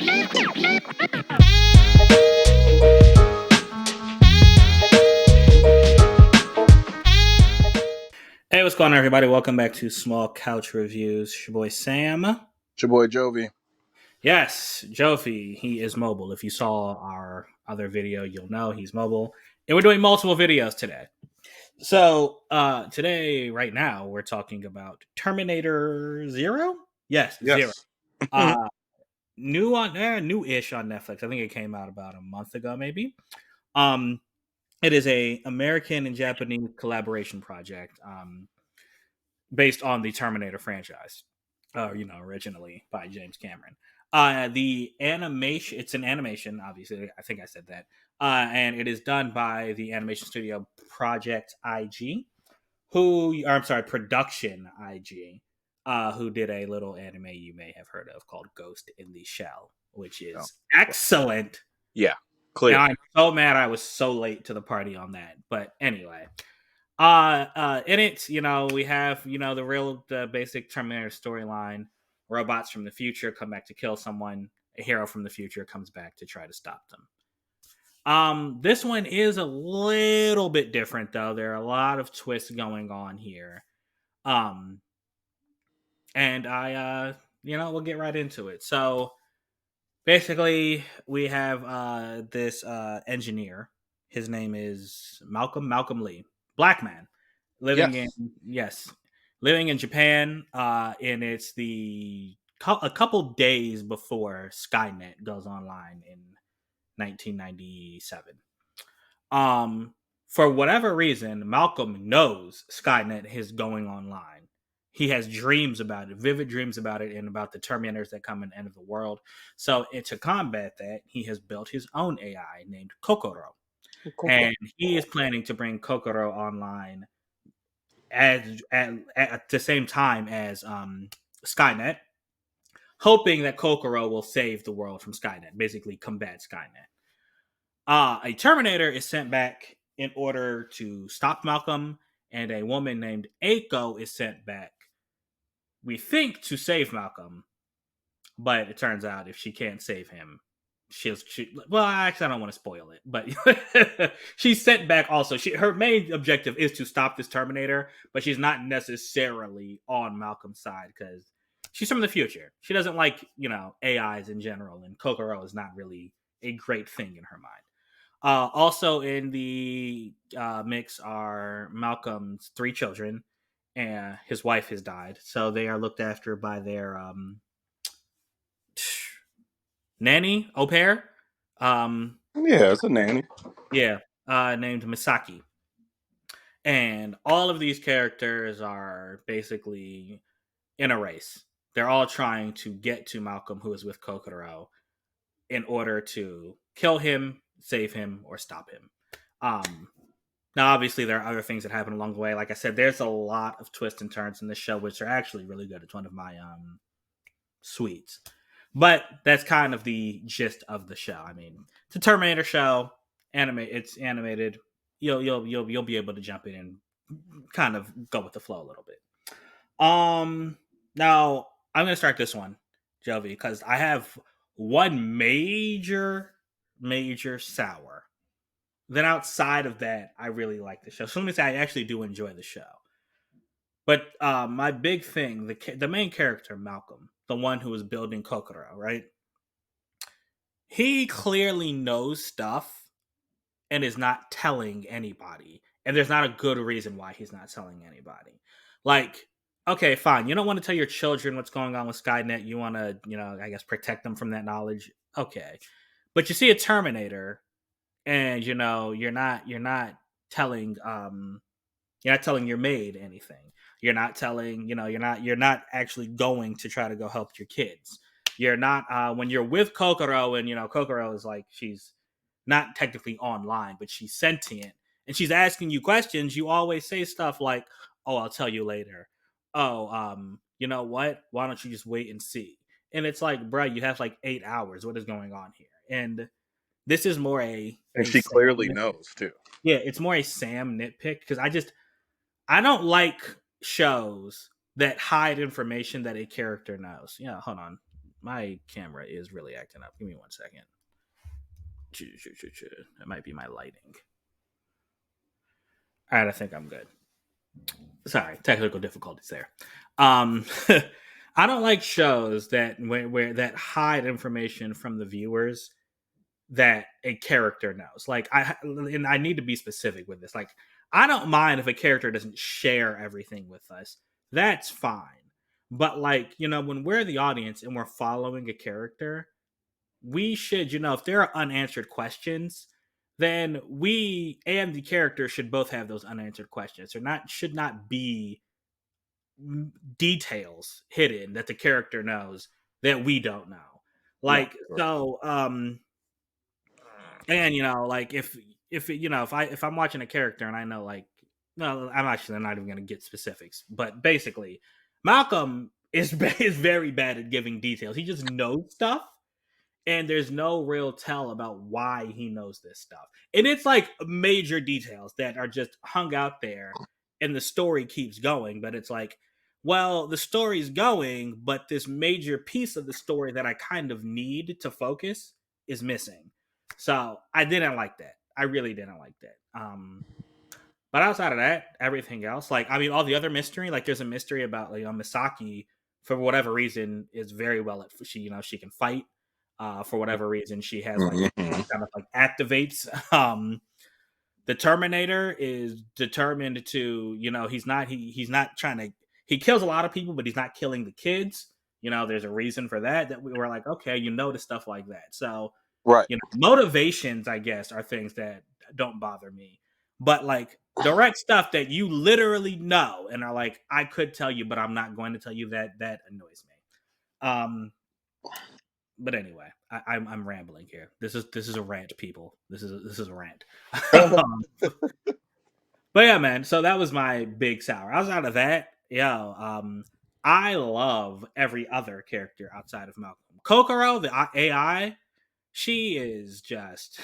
Hey, what's going on, everybody? Welcome back to Small Couch Reviews. It's your boy Sam. It's your boy Jovi. Yes, Jofi, he is mobile. If you saw our other video, you'll know he's mobile. And we're doing multiple videos today. So, today, right now, we're talking about Terminator Zero? Yes, Zero. New-ish on Netflix. I think it came out about a month ago, maybe. It is a American and Japanese collaboration project. Based on the Terminator franchise, originally by James Cameron. The animation, it's an animation, obviously, I think I said that, and it is done by the animation studio Project IG, Production IG, who did a little anime you may have heard of called Ghost in the Shell, which is excellent. Yeah, clear. And I'm so mad I was so late to the party on that, but anyway. In it, we have, the basic Terminator storyline. Robots from the future come back to kill someone. A hero from the future comes back to try to stop them. This one is a little bit different, though. There are a lot of twists going on here. And we'll get right into it. So, basically, we have this engineer. His name is Malcolm Lee. Black man living in Japan, and it's a couple days before Skynet goes online in 1997. For whatever reason, Malcolm knows Skynet is going online. He has dreams about it, vivid dreams about it, and about the Terminators that come and end of the world. So, to combat that, he has built his own AI named Kokoro. And he is planning to bring Kokoro online at the same time as Skynet, hoping that Kokoro will save the world from Skynet, basically combat Skynet. A Terminator is sent back in order to stop Malcolm, and a woman named Aiko is sent back, we think, to save Malcolm. But it turns out if she can't save him, well, actually, I don't want to spoil it, but she's sent back also. Her main objective is to stop this Terminator, but she's not necessarily on Malcolm's side because she's from the future. She doesn't like, AIs in general, and Kokoro is not really a great thing in her mind. Also in the mix are Malcolm's 3 children, and his wife has died, so they are looked after by their nanny, au pair. It's a nanny. Yeah, named Misaki. And all of these characters are basically in a race. They're all trying to get to Malcolm, who is with Kokoro, in order to kill him, save him, or stop him. Now, obviously, there are other things that happen along the way. Like I said, there's a lot of twists and turns in this show, which are actually really good. It's one of my sweets. But that's kind of the gist of the show. I mean, it's a Terminator show. It's animated. You'll be able to jump in and kind of go with the flow a little bit. Now I'm going to start this one, Jovi, because I have one major sour. Then outside of that, I really like the show. So let me say I actually do enjoy the show. But my big thing, the main character, Malcolm, the one who is building Kokoro, right? He clearly knows stuff and is not telling anybody. And there's not a good reason why he's not telling anybody. Like, okay, fine. You don't want to tell your children what's going on with Skynet. You want to, I guess, protect them from that knowledge. Okay. But you see a Terminator and, you're not telling your maid anything. You're not telling, you're not actually going to try to go help your kids. You're not, when you're with Kokoro and, Kokoro is like, she's not technically online, but she's sentient and she's asking you questions. You always say stuff like, oh, I'll tell you later. Oh, you know what? Why don't you just wait and see? And it's like, bro, you have like 8 hours. What is going on here? And this is more and she clearly knows too. Yeah, it's more a Sam nitpick because I don't like shows that hide information that a character knows. Yeah, hold on. My camera is really acting up. Give me 1 second. It might be my lighting. All right, I think I'm good. Sorry, technical difficulties there. Um, I don't like shows that where that hide information from the viewers that a character knows. Like and I need to be specific with this. Like I don't mind if a character doesn't share everything with us. That's fine. But like, when we're the audience and we're following a character, we should, if there are unanswered questions, then we and the character should both have those unanswered questions. There not should not be details hidden that the character knows that we don't know. No. Like so and like if I'm watching a character and I know, like, no, I'm actually not even going to get specifics, but basically Malcolm is is very bad at giving details. He just knows stuff, and there's no real tell about why he knows this stuff. And it's like major details that are just hung out there, and the story keeps going. But it's like, well, the story's going, but this major piece of the story that I kind of need to focus is missing. So I didn't like that. I really didn't like that. But outside of that, everything else, like, I mean, all the other mystery, like there's a mystery about, like, Misaki, for whatever reason, is very well at, she can fight. For whatever reason, she has like Mm-hmm. kind of like activates. The Terminator is determined to, he's not trying to, he kills a lot of people, but he's not killing the kids. There's a reason for that we were like, okay, the stuff like that. So, Right. motivations, I guess, are things that don't bother me. But like direct stuff that you literally know and are like, I could tell you, but I'm not going to tell you, that annoys me. But anyway, I'm rambling here. This is a rant, people. This is a rant. But yeah, man. So that was my big sour. Outside of that, I love every other character outside of Malcolm. Kokoro, the AI, she is just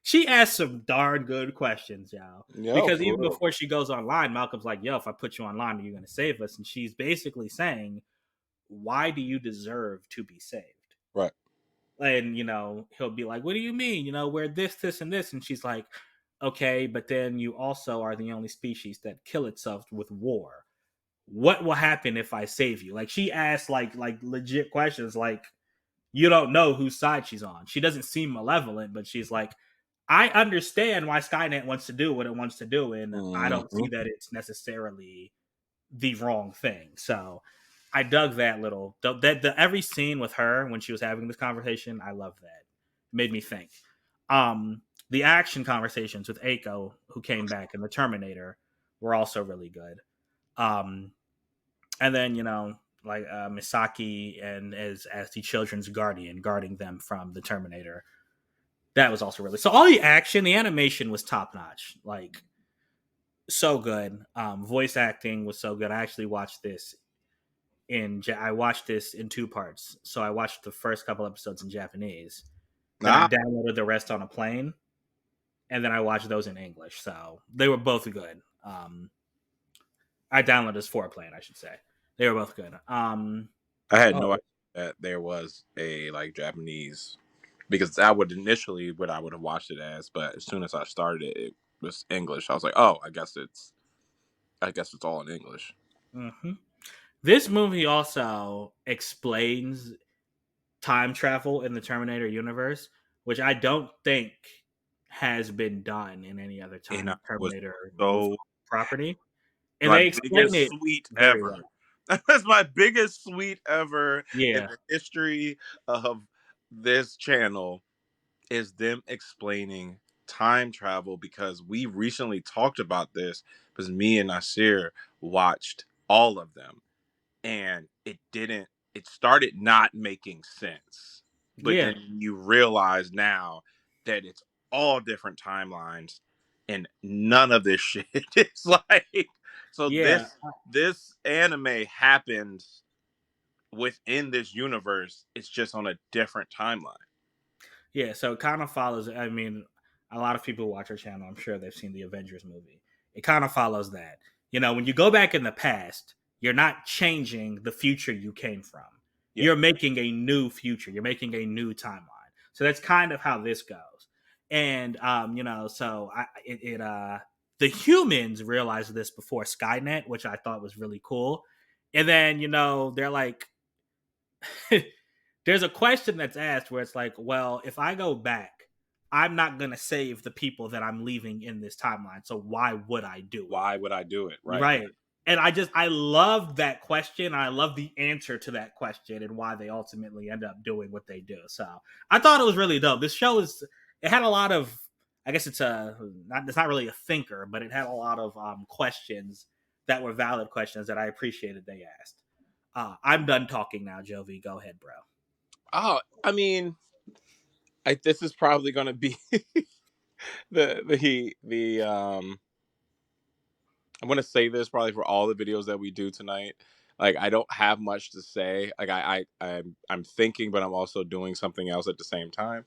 she asks some darn good questions, y'all. Yeah, Because for even real. before she goes online, Malcolm's like, yo, if I put you online, are you gonna save us? And she's basically saying, why do you deserve to be saved? Right. And he'll be like, what do you mean? We're this and this. And she's like, okay, but then you also are the only species that kill itself with war. What will happen if I save you? Like, she asks like legit questions, like you don't know whose side she's on. She doesn't seem malevolent, but she's like, I understand why Skynet wants to do what it wants to do, and I don't Mm-hmm. see that it's necessarily the wrong thing. So I dug that little every scene with her when she was having this conversation. I love that. It made me think. The action conversations with Aiko, who came back in the Terminator, were also really good. And then like Misaki and as the children's guardian, guarding them from the Terminator. That was also really, so all the action, the animation was top notch. Like, so good. Voice acting was so good. I actually watched this I watched this in two parts. So I watched the first couple episodes in Japanese, then I Ah, downloaded the rest on a plane, and then I watched those in English. So they were both good. I downloaded this for a plane, I should say. They were both good. I had no Oh, idea that there was a like Japanese because that would initially what I would have watched it as, but as soon as I started it, it was English. I was like, oh, I guess it's all in English. mm-hmm. This movie also explains time travel in the Terminator universe, which I don't think has been done in any other And I time was Terminator movie so property. And my they explain biggest it suite very ever. well. That's my biggest suite ever in Yeah. the history of this channel is them explaining time travel because we recently talked about this because me and Nasir watched all of them and it started not making sense. But Yeah. then you realize now that it's all different timelines and none of this shit is like so Yeah. this anime happened within this universe. It's just on a different timeline. Yeah. So it kind of follows. I mean, a lot of people watch our channel. I'm sure they've seen the Avengers movie. It kind of follows that. When you go back in the past, you're not changing the future you came from. Yeah. You're making a new future. You're making a new timeline. So that's kind of how this goes. And so the humans realized this before Skynet, which I thought was really cool. And then they're like, there's a question that's asked where it's like, well, if I go back, I'm not gonna save the people that I'm leaving in this timeline. So why would I do it? Why would I do it? Right. Right. And I love that question. I love the answer to that question and why they ultimately end up doing what they do. So I thought it was really dope. This show it had a lot of, I guess it's not really a thinker, but it had a lot of questions that were valid questions that I appreciated they asked. I'm done talking now, Jovi. Go ahead, bro. Oh, I mean, this is probably going to be the I'm going to say this probably for all the videos that we do tonight. Like, I don't have much to say. Like, I'm thinking, but I'm also doing something else at the same time.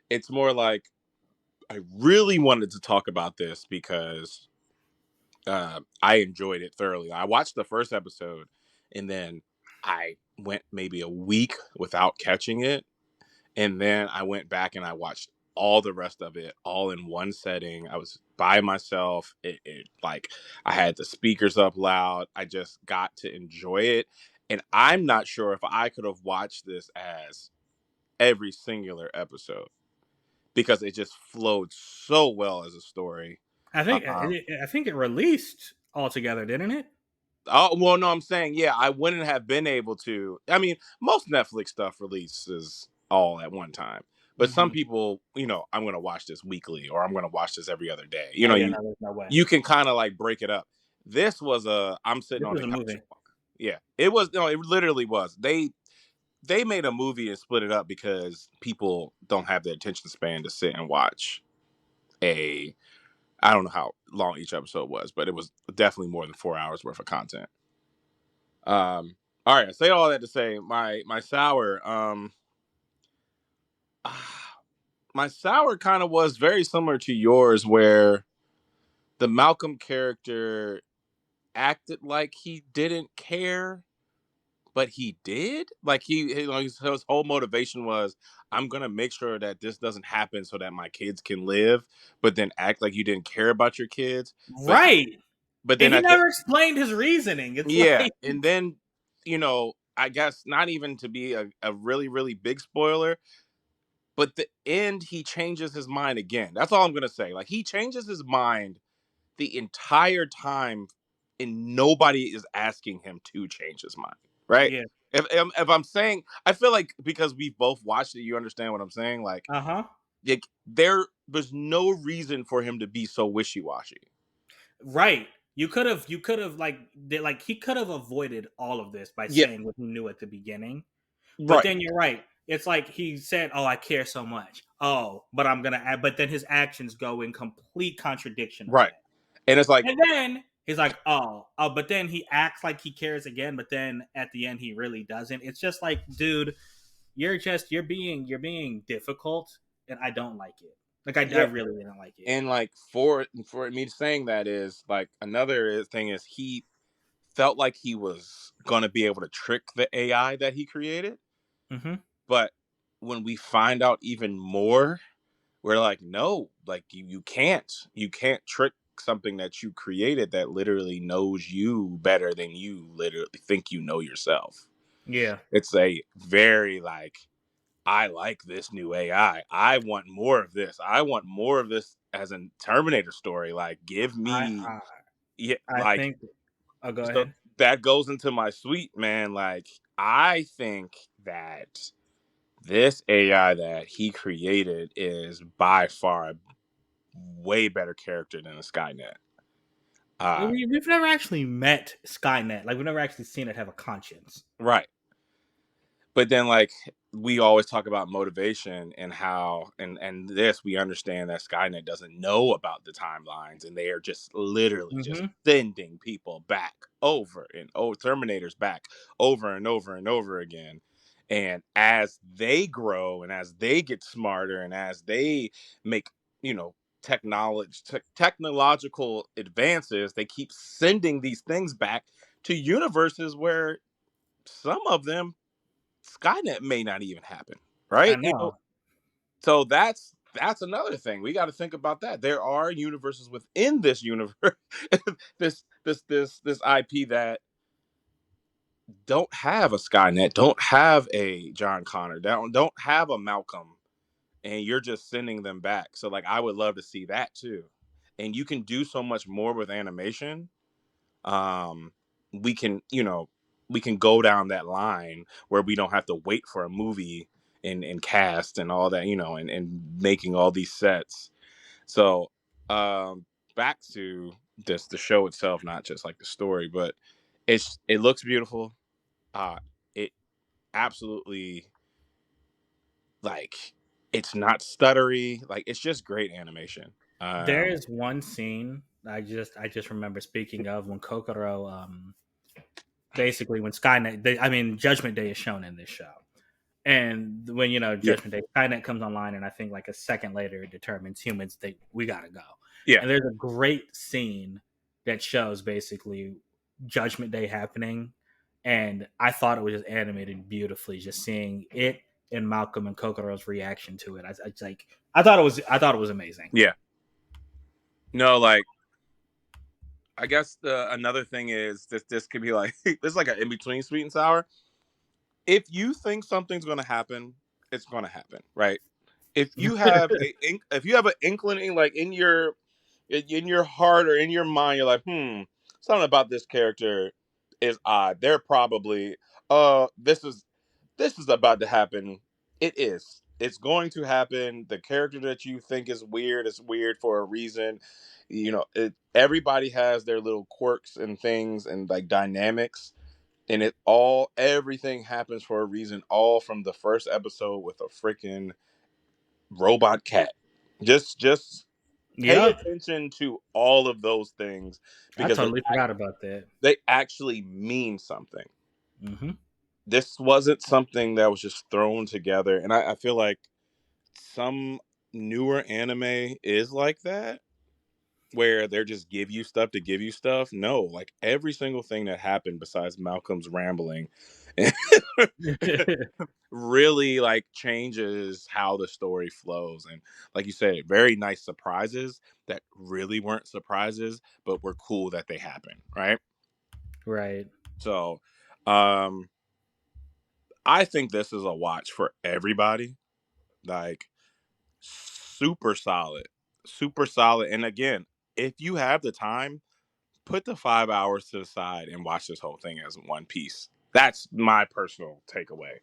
It's more like I really wanted to talk about this because I enjoyed it thoroughly. I watched the first episode, and then I went maybe a week without catching it, and then I went back and I watched all the rest of it all in one setting. I was by myself. It like I had the speakers up loud. I just got to enjoy it. And I'm not sure if I could have watched this as every singular episode because it just flowed so well as a story. Um, I think it released altogether, didn't it? Oh, well, no, I'm saying, yeah, I wouldn't have been able to. I mean, most Netflix stuff releases all at one time. But some Mm-hmm. people, I'm going to watch this weekly or I'm going to watch this every other day. Oh yeah, no, there's no way. You can kind of like break it up. This was I'm sitting This on was the a couch. movie. Yeah. It was no, it literally was. They made a movie and split it up because people don't have the attention span to sit and watch a I don't know how long each episode was, but it was definitely more than 4 hours worth of content. All right, I say all that to say my sour, my sour kind of was very similar to yours, where the Malcolm character acted like he didn't care, but he did. Like his whole motivation was, I'm gonna make sure that this doesn't happen so that my kids can live, but then act like you didn't care about your kids. But Right. but And then he at the never explained his reasoning. It's yeah, like and then I guess not even to be a really, really big spoiler, but the end, he changes his mind again. That's all I'm gonna say. Like he changes his mind the entire time, and nobody is asking him to change his mind. Right? yeah. If I'm saying, I feel like because we both watched it, you understand what I'm saying. Uh-huh. Like there was no reason for him to be so wishy washy. Right. You could have like he could have avoided all of this by Yeah. saying what he knew at the beginning. But Right. then you're right. It's like he said, "Oh, I care so much." Oh, but I'm gonna add. But then his actions go in complete contradiction of Right. that. And it's like, And then he's like, "Oh," but then he acts like he cares again. But then at the end, he really doesn't. It's just like, dude, you're being difficult, and I don't like it. Like I yeah. really don't like it. And like for me saying that is like another thing is he felt like he was gonna be able to trick the AI that he created. Mm-hmm. But when we find out even more, we're like, no, like you can't trick something that you created that literally knows you better than you literally think you know yourself. Yeah. It's a very like, I like this new AI. I want more of this. I want more of this as a Terminator story. Like, give I me, I, yeah, I like, think. Oh, go so ahead. that goes into my sweet man. Like, I think that this AI that he created is by far a way better character than a Skynet. Well, Uh, we've never actually met Skynet. Like we've never actually seen it have a conscience. right. But then like we always talk about motivation and how and this we understand that Skynet doesn't know about the timelines and they are just literally just Mm-hmm. sending people back over and Terminators back over and over and over again. And as they grow and as they get smarter and as they make, you know, technological advances, they keep sending these things back to universes where some of them Skynet may not even happen, I right? know. So that's another thing. We got to think about that. There are universes within this universe, this IP that don't have a Skynet, don't have a John Connor, don't have a Malcolm, and you're just sending them back. So like I would love to see that too. And you can do so much more with animation. Um we can, we can go down that line where we don't have to wait for a movie and cast and all that, and making all these sets. So back to this the show itself, not just like the story, but it looks beautiful. It absolutely, like, it's not stuttery. Like, it's just great animation. There Um, is one scene I just remember, speaking of when Kokoro basically when Skynet I mean Judgment Day is shown in this show. And when yeah, Judgment Day Skynet comes online, and I think like a second later it determines humans we gotta go. yeah, And there's a great scene that shows basically Judgment Day happening, and I thought it was just animated beautifully. Just seeing it and Malcolm and Kokoro's reaction to it, I thought it was amazing. yeah. No, like, I guess the another thing is this could be like this is like an in between sweet and sour. If you think something's gonna happen, it's gonna happen, right? If you have an inkling, like in your heart or in your mind, you're like, something about this character is odd. They're probably this is about to happen. It is. It's going to happen. The character that you think is weird for a reason. Everybody has their little quirks and things and like dynamics, and everything happens for a reason. All from the first episode with a freaking robot cat. Just pay Yep, attention to all of those things I because totally forgot about that. they actually mean something. Hmm. This wasn't something that was just thrown together, and I feel like some newer anime is like that, where they're just give you stuff to give you stuff. No, like every single thing that happened besides Malcolm's rambling really like changes how the story flows. And like you said, very nice surprises that really weren't surprises, but were cool that they happened, right? Right. So um I think this is a watch for everybody. Like, super solid, super solid. And again, if you have the time, put the 5 hours to the side and watch this whole thing as one piece. That's my personal takeaway.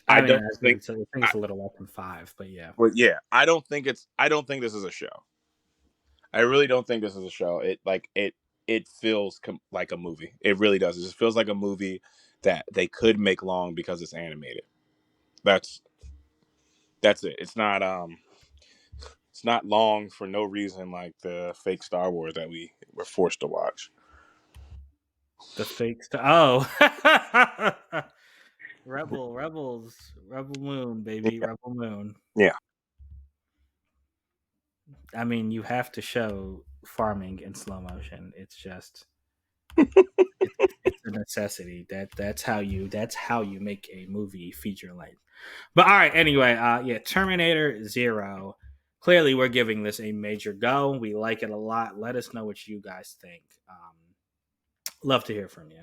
I I mean, don't I think think, I think I, it's a little less than five, but yeah. but yeah, I don't think this is a show. I really don't think this is a show. It feels like a movie. It really does. It just feels like a movie that they could make long because it's animated. That's that's it. It's not long for no reason like the fake Star Wars that we were forced to watch. The fake stuff. Oh, Rebel Moon, baby, Yeah, Rebel Moon. yeah, I mean, you have to show farming in slow motion. It's a necessity. That's how you make a movie feature length. But all right, anyway, yeah, Terminator Zero. Clearly, we're giving this a major go. We like it a lot. Let us know what you guys think. Love to hear from you.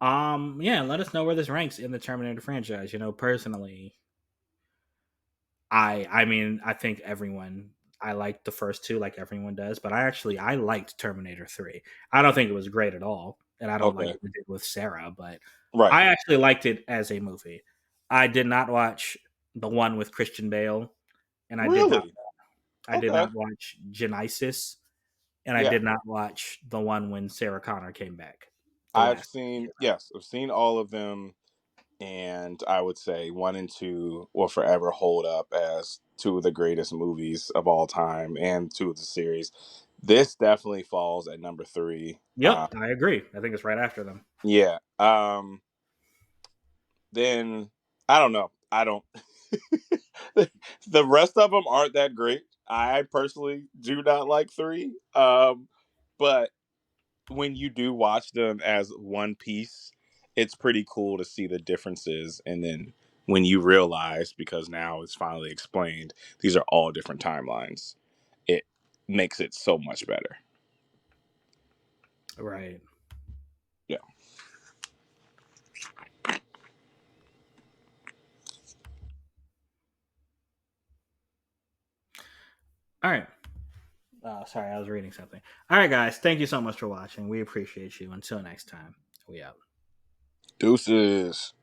Yeah, let us know where this ranks in the Terminator franchise. Personally, I mean, I think I like the first two like everyone does, but I liked Terminator 3. I don't think it was great at all, and I don't like okay, what they did with Sarah, but right. I actually liked it as a movie. I did not watch the one with Christian Bale, and Really? I did Okay, not watch Genesis, and I yeah. did not watch the one when Sarah Connor came back. The I've last. seen Yes, I've seen all of them, and I would say one and two will forever hold up as two of the greatest movies of all time, and two of the series. This definitely falls at number three. Yep, I agree. I think it's right after them. Yeah. Then I don't know. I don't. The rest of them aren't that great. I personally do not like three. But when you do watch them as one piece, it's pretty cool to see the differences and then when you realize, because now it's finally explained, these are all different timelines, it makes it so much better. Right. Yeah. All right. Sorry, I was reading something. All right, guys. Thank you so much for watching. We appreciate you. Until next time, we out. Deuces.